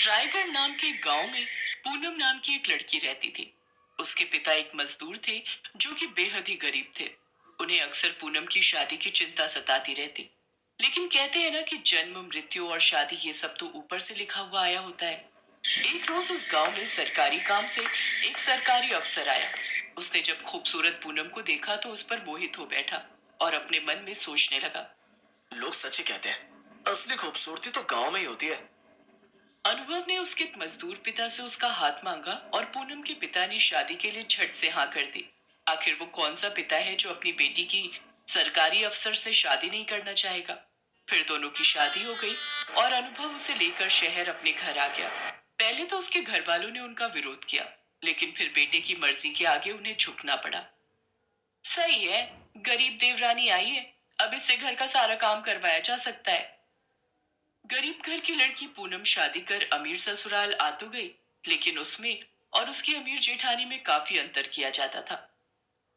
रायगढ़ नाम के गांव में पूनम नाम की एक लड़की रहती थी। उसके पिता एक मजदूर थे जो कि बेहद ही गरीब थे। उन्हें अक्सर पूनम की शादी की चिंता सताती रहती। लेकिन कहते हैं ना कि जन्म मृत्यु और शादी ये सब तो ऊपर से लिखा हुआ आया होता है। एक रोज उस गांव में सरकारी काम से एक सरकारी अफसर आया। उसने जब खूबसूरत पूनम को देखा तो उस पर मोहित हो बैठा और अपने मन में सोचने लगा। लोग सच ही कहते हैं, असली खूबसूरती तो गांव में ही होती है। अनुभव ने उसके मजदूर पिता से उसका हाथ मांगा और पूनम के पिता ने शादी के लिए झट से हाँ कर दी। आखिर वो कौन सा पिता है जो अपनी बेटी की सरकारी अफसर से शादी नहीं करना चाहेगा। फिर दोनों की शादी हो गई और अनुभव उसे लेकर शहर अपने घर आ गया। पहले तो उसके घर वालों ने उनका विरोध किया, लेकिन फिर बेटे की मर्जी के आगे उन्हें झुकना पड़ा। सही है, गरीब देवरानी आई है, अब इससे घर का सारा काम करवाया जा सकता है। गरीब घर की लड़की पूनम शादी कर अमीर ससुराल आ तो गई, लेकिन उसमें और उसकी अमीर जेठानी में काफी अंतर किया जाता था।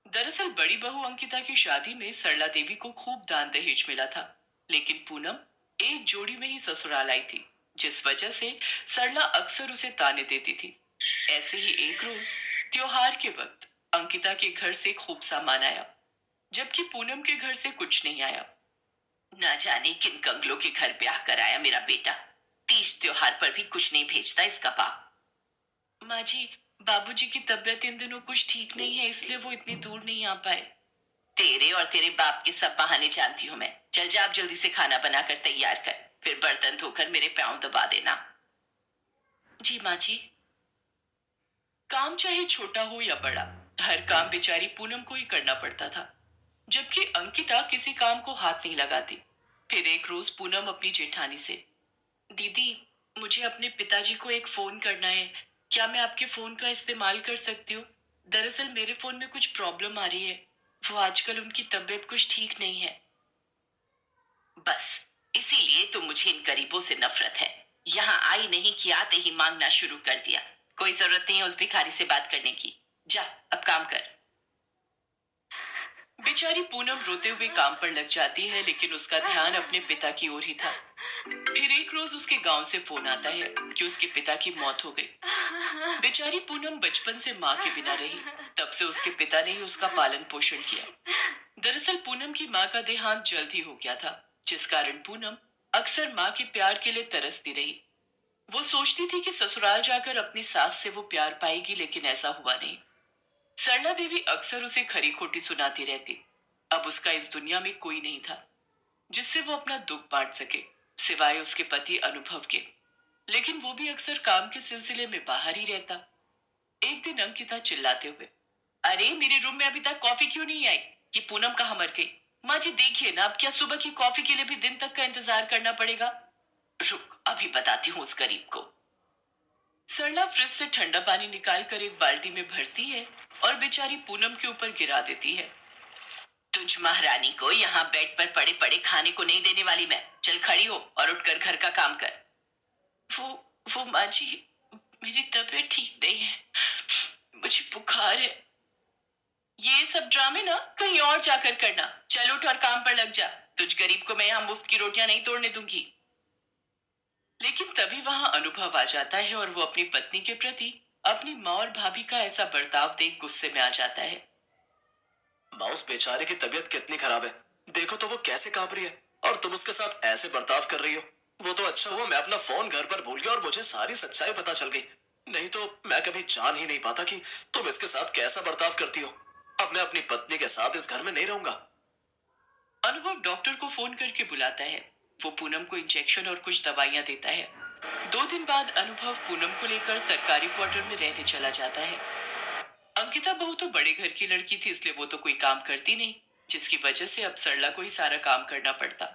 दरअसल बड़ी बहू अंकिता की शादी में सरला देवी को खूब दान दहेज मिला था, लेकिन पूनम एक जोड़ी में ही ससुराल आई थी, जिस वजह से सरला अक्सर उसे ताने देती थी। ऐसे ही एक रोज त्योहार के वक्त अंकिता के घर से खूब सामान आया, जबकि पूनम के घर से कुछ नहीं आया। ना जाने किन कंगलों के घर ब्याह कराया मेरा बेटा। तीज त्योहार पर भी कुछ नहीं भेजता इसका बाप। माँ जी, बाबूजी की तबीयत इन दिनों कुछ ठीक नहीं है, इसलिए वो इतनी दूर नहीं आ पाए। तेरे और तेरे बाप के सब बहाने जानती हूँ मैं। चल जा, आप जल्दी से खाना बनाकर तैयार कर, फिर बर्तन धोकर मेरे पांव दबा देना। जी माँ जी। काम चाहे छोटा हो या बड़ा, हर काम बेचारी पूनम को ही करना पड़ता था, जबकि अंकिता किसी काम को हाथ नहीं लगाती। फिर एक रोज पूनम अपनी जेठानी से, दीदी, मुझे अपने पिताजी को एक फोन करना है, क्या मैं आपके फोन का इस्तेमाल कर सकती हूँ? दरअसल मेरे फोन में कुछ प्रॉब्लम आ रही है, वो आजकल उनकी तबीयत कुछ ठीक नहीं है। बस इसीलिए तो मुझे इन गरीबों से नफरत है। यहाँ आई नहीं कि आते ही मांगना शुरू कर दिया। कोई जरूरत नहीं है उस भिखारी से बात करने की। जा, अब काम कर। बेचारी पूनम रोते हुए काम पर लग जाती है, लेकिन उसका ध्यान अपने पिता की ओर ही था। फिर एक रोज उसके गांव से फोन आता है कि उसके पिता की मौत हो गई। बेचारी पूनम बचपन से माँ के बिना रही, तब से उसके पिता ने ही उसका पालन पोषण किया। दरअसल पूनम की माँ का देहांत जल्द ही हो गया था, जिस कारण पूनम अक्सर माँ के प्यार के लिए तरसती रही। वो सोचती थी कि ससुराल जाकर अपनी सास से वो प्यार पाएगी, लेकिन ऐसा हुआ नहीं। सरला देवी अक्सर उसे खरी खोटी सुनाती रहती। अब उसका इस दुनिया में कोई नहीं था जिससे वो अपना दुख बांट सके, सिवाय उसके पति अनुभव के। लेकिन वो भी अक्सर काम के सिलसिले में बाहर ही रहता। एक दिन अंकिता चिल्लाते हुए, अरे मेरे रूम में अभी तक कॉफी क्यों नहीं आई? कि पूनम कहाँ मर गई? माँ जी देखिए ना, अब क्या सुबह की कॉफी के लिए भी दिन तक का इंतजार करना पड़ेगा? रुक, अभी बताती हूँ उस गरीब को। सरला फ्रिज से ठंडा पानी निकाल कर एक बाल्टी में भरती है और बेचारी पूनम के ऊपर गिरा देती है। तुझ महारानी को यहाँ बेड पर पड़े पड़े खाने को नहीं देने वाली मैं। चल खड़ी हो और उठकर घर का काम कर। वो वो माँ जी, मेरी तबीयत ठीक नहीं है, मुझे बुखार है। ये सब ड्रामे ना कहीं और जाकर करना। चल उठ और काम पर लग जा। तुझ गरीब को मैं यहाँ मुफ्त की रोटियां नहीं तोड़ने दूंगी। लेकिन तभी वहां अनुभव आ जाता है और वो अपनी पत्नी के प्रति अपनी माँ और भाभी का ऐसा बर्ताव देख गुस्से में आ जाता है। माँ, उस बेचारे की तबीयत कितनी खराब है। देखो तो वो कैसे कांप रही है, और तुम उसके साथ ऐसे बर्ताव कर रही हो। वो तो अच्छा हुआ मैं अपना फोन घर पर भूल गया और मुझे सारी सच्चाई पता चल गई। नहीं तो मैं कभी जान ही नहीं पाता कि तुम इसके साथ कैसा बर्ताव करती हो। अब मैं अपनी पत्नी के साथ इस घर में नहीं रहूंगा। अनुभव डॉक्टर को फोन करके बुलाता है। वो पूनम को इंजेक्शन और कुछ दवाइयां देता है। 2 दिन बाद अनुभव पूनम को लेकर सरकारी क्वार्टर में रहने चला जाता है। अंकिता बहू तो बड़े घर की लड़की थी, इसलिए वो तो कोई काम करती नहीं, जिसकी वजह से अब सरला को ही सारा काम करना पड़ता।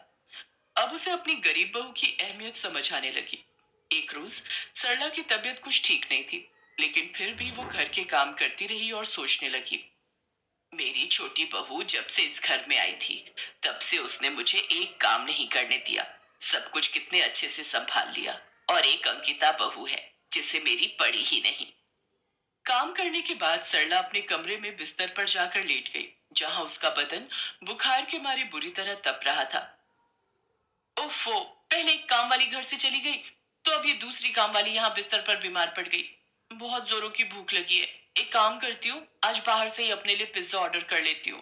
अब उसे अपनी गरीब बहू की अहमियत समझ आने लगी। एक रोज सरला की तबीयत कुछ ठीक नहीं थी, लेकिन फिर भी वो घर के काम करती रही और सोचने लगी, मेरी छोटी बहू जब से इस घर में आई थी, तब से उसने मुझे एक काम नहीं करने दिया। सब कुछ कितने अच्छे से संभाल लिया। और एक अंकिता बहू है जिसे मेरी पड़ी ही नहीं। काम करने के बाद सरला अपने कमरे में बिस्तर पर जाकर लेट गई, जहां उसका बदन बुखार के मारे बुरी तरह तप रहा था। ओफो, पहले एक काम वाली घर से चली गई, तो अब ये दूसरी काम वाली यहाँ बिस्तर पर बीमार पड़ गई। बहुत जोरों की भूख लगी है। एक काम करती हूँ, आज बाहर से ही अपने लिए पिज्जा ऑर्डर कर लेती हूँ।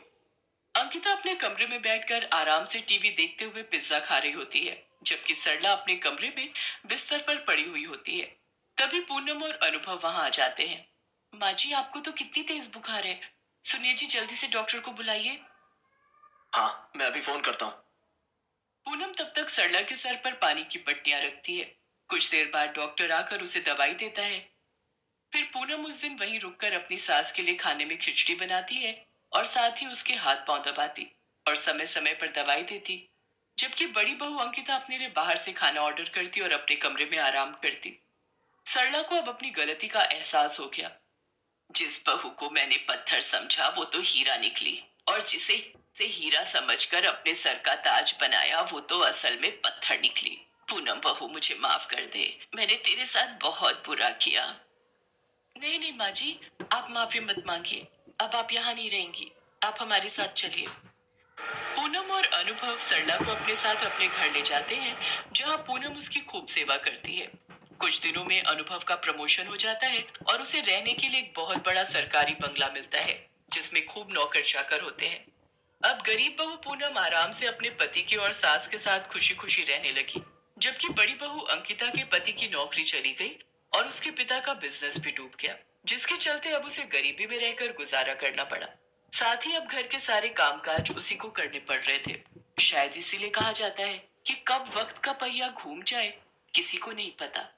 अंकिता अपने कमरे में बैठकर आराम से टीवी देखते हुए पिज्जा खा रही होती है, जबकि सरला अपने कमरे में बिस्तर पर पड़ी हुई होती है। तभी पूनम और अनुभव वहां आ जाते हैं। माँ जी, आपको तो कितनी तेज बुखार है। सुनिए जी, जल्दी से डॉक्टर को बुलाइए। हाँ, मैं अभी फोन करता हूँ। पूनम तब तक सरला के सर पर पानी की पट्टियां रखती है। कुछ देर बाद डॉक्टर आकर उसे दवाई देता है। फिर पूनम उस दिन वहीं रुककर अपनी सास के लिए खाने में खिचड़ी बनाती है और साथ ही उसके हाथ पांव दबाती और समय समय पर दवाई देती। जबकि बड़ी बहू अंकिता अपने लिए बाहर से खाना ऑर्डर करती और अपने कमरे में आराम करती। सरला को अब अपनी गलती का एहसास हो गया। जिस बहू को मैंने पत्थर समझा वो तो हीरा निकली, और जिसे से हीरा समझकर अपने सर का ताज बनाया वो तो असल में पत्थर निकली। पूनम बहू, मुझे माफ कर दे, मैंने तेरे साथ बहुत बुरा किया। नहीं नहीं माँ जी, आप माफी मत मांगिए। अब आप यहाँ नहीं रहेंगी, आप हमारे साथ चलिए। पूनम और अनुभव सरला को अपने साथ अपने घर ले जाते हैं, जहाँ पूनम उसकी खूब सेवा करती है। कुछ दिनों में अनुभव का प्रमोशन हो जाता है और उसे रहने के लिए एक बहुत बड़ा सरकारी बंगला मिलता है, जिसमें खूब नौकर चाकर होते हैं। अब गरीब बहू पूनम आराम से अपने पति की और सास के साथ खुशी खुशी रहने लगी, जबकि बड़ी बहू अंकिता के पति की नौकरी चली गई और उसके पिता का बिजनेस भी डूब गया, जिसके चलते अब उसे गरीबी में रहकर गुजारा करना पड़ा। साथ ही अब घर के सारे कामकाज उसी को करने पड़ रहे थे। शायद इसीलिए कहा जाता है कि कब वक्त का पहिया घूम जाए किसी को नहीं पता।